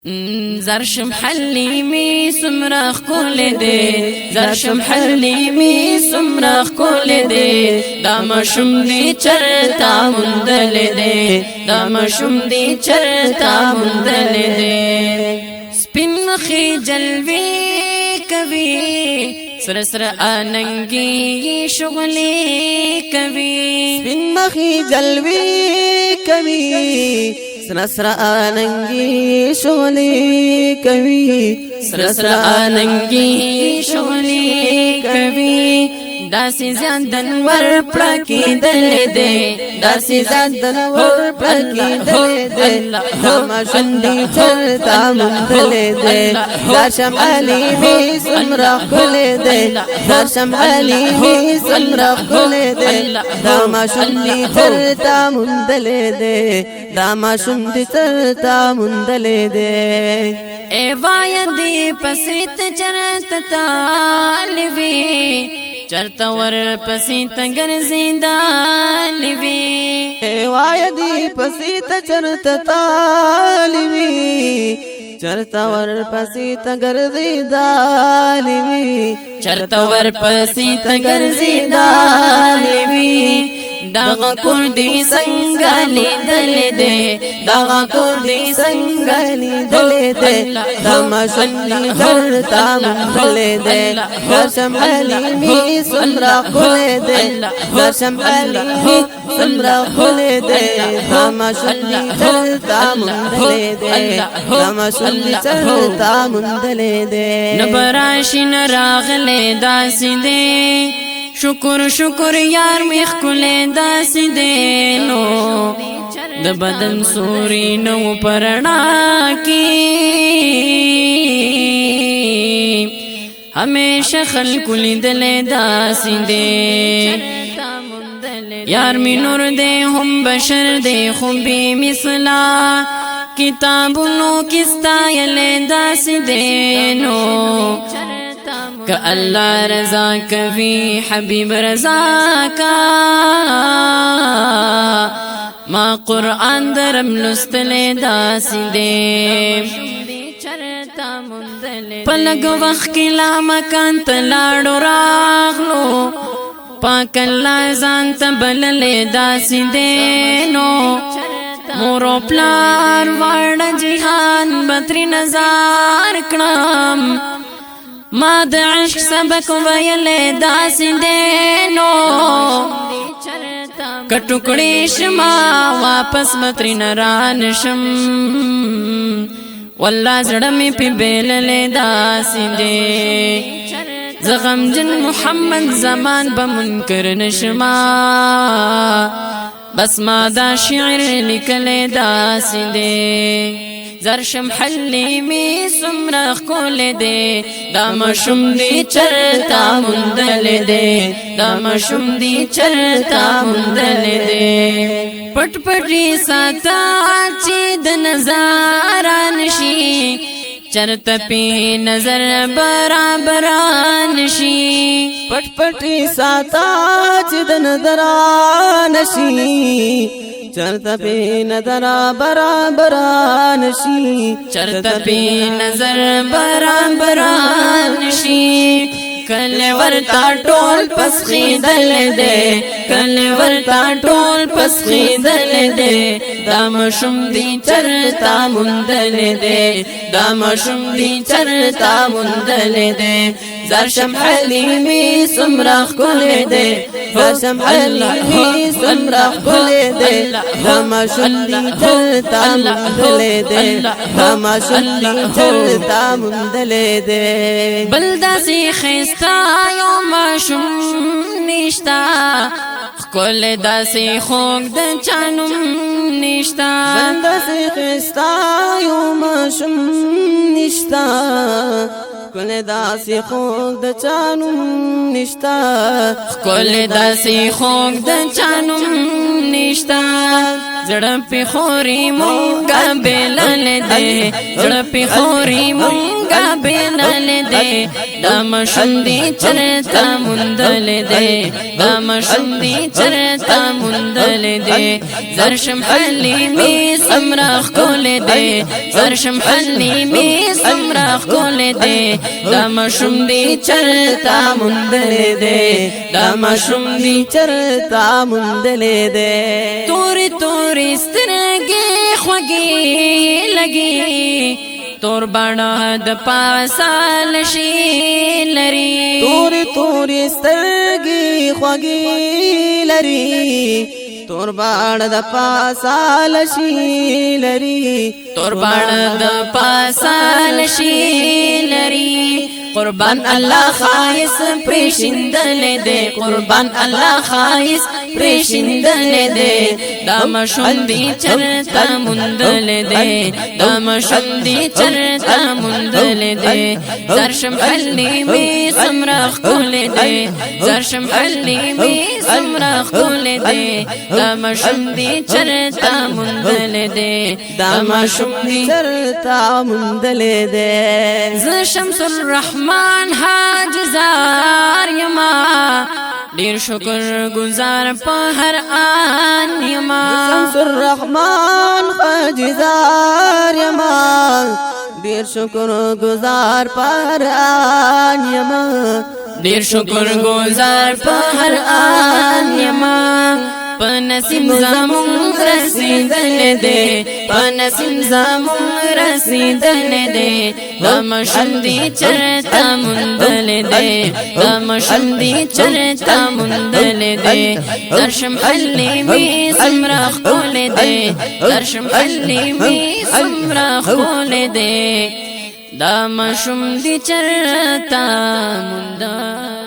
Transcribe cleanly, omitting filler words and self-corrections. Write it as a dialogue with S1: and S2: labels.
S1: زرشم حلیمی سمرخ کول دے زرشم حلیمی سمرخ کول دے دامشم دی چرتا مندل دے دامشم دی چرتا مندل دے سپین مخی جلوی کبھی سر سر آننگی شغلی کبھی
S2: سپین مخی جلوی کبھی سر آننگی شغلی کبھی
S1: سر آننگی شغلی کبھی داسی زیادن ور پڑکی دل دے داسی زیادن ور پڑکی دل دے
S2: داما شندی چرتا مندل دے داشم علیمی سمرخ کل دے داشم علیمی سمرخ کل دے داما شندی چرتا مندل دے داما شندی چرتا مندل دے
S1: اے وایدی پسیت چرت تالوی چرتا ور پسیت گرزیندالوی
S2: اے وایدی پسیت چرت تالوی چرتا ور پسیت گرزیندالوی
S1: چرتا ور پسیت گرزیندالوی داغا کردی سنگالی دل دے داغا کردی سنگالی دل دے
S2: داما شندی چرتا مندل دے درشم علیمی سمرخ کل دے درشم علیمی سمرخ کل دے داما شندی چرتا مندل دے داما شندی چرتا مندل دے
S1: نبراشی نراغلے داسی دے شکر شکر یار میخ کلے داسی دے نو د بدن سوری نو پرنا کی ہمیشہ خلق لیدلے داسی دے یار می نور دے ہم بشر دے خوبی مثلا کتابونو کستایلے داسی دے نو کہ اللہ رضا کبھی حبیب رضا کا ما قرآن درم لستلے داسی دے پلگ وقت کی لامکان تلاڑو راغلو پاک اللہ زان تبللے داسی دے نو مورو پلار وارد جہان بطری نظار کنام ما د عشق سبق ویلے داسی دے نو کٹکڑی شما واپس بطری نرانشم واللہ زڑمی پی بیللے داسی دے زغم جن محمد زمان بمنکر نشما بس ما دا شعر لکلے داسی دے زرشم حلیمی سمرخ کول دے دامشم دی چرتا مندل دے دامشم دی چرتا مندل دے پٹ پٹی ساتا چید نظارانشی چرت پی نظر برابرانشی
S2: پٹ پٹی ساتا چید نظرانشی چرتا پی نظر برابرانشی
S1: چرتا پی نظر برابرانشی کل ورتا ٹول پس خیدل دے کل ورتا ٹول پس خیدل دے دامشم دی چرتا مندل دے دامشم دی چرتا مندل دے زرشم حلیمی سمرخ کل دے
S2: زرشم حلیمی سمرخ کل دے داما شندی چرتا مندل دے داما شندی چرتا مندل دے
S1: بلدہ سی خیستا یوم شم نشتا کل داسی خوک د چانم نشتا
S2: بلدہ سی خیستا یوم شم نشتا کل داسی خوک د چانم نشتا
S1: کل داسی خوک د چانم نشتا زړه په خوري مونږه بلل دې زړه په خوري مونږه بلل دې دا مشم دي چرتا مندل دې دا مشم دي چرتا مندل دې زرشم حلیمی سمرخ کول دې زرشم حلیمی سمرخ کول دې دا مشم دي چرتا مندل دې دا مشم دي
S2: چرتا مندل دې
S1: توري توري سترګې خوږې لګي تور باڼه د پاسه لشي لري
S2: توري توري سترګې خوږې لري تور باڼه د پاسه لشي لري
S1: تور باڼه د پاسه لشي لري قربان الله خایس پرشندل دې قربان الله خایس پرشندل دې دا مشم دي چرتا مندل دې دا مشم دي چرتا مندل دې زرشم حلیمی سمرخ کول دې زرشم حلیمی سمرخ کول دې دا مشم دي چرتا مندل دې دا مشم دي
S2: چرتا مندل دې
S1: ز شمس الرحمن حاج زار یما ډیر شکر گزار په هر آن یما
S2: شمس الرحمن حاج زار یما ډیر شکر گزار په هر آن یما
S1: ډیر شکر گزار په هر آن یما په نسیم زمون رسیدل دې په نسیم زمون رسیدل دې دا مشم دي چرتا مندل دې دا مشم دي چرتا مندل دې درشم حلیمی سمرخ کول دې درشم حلیمی سمرخ کول دې دا مشم دي چرتا مندل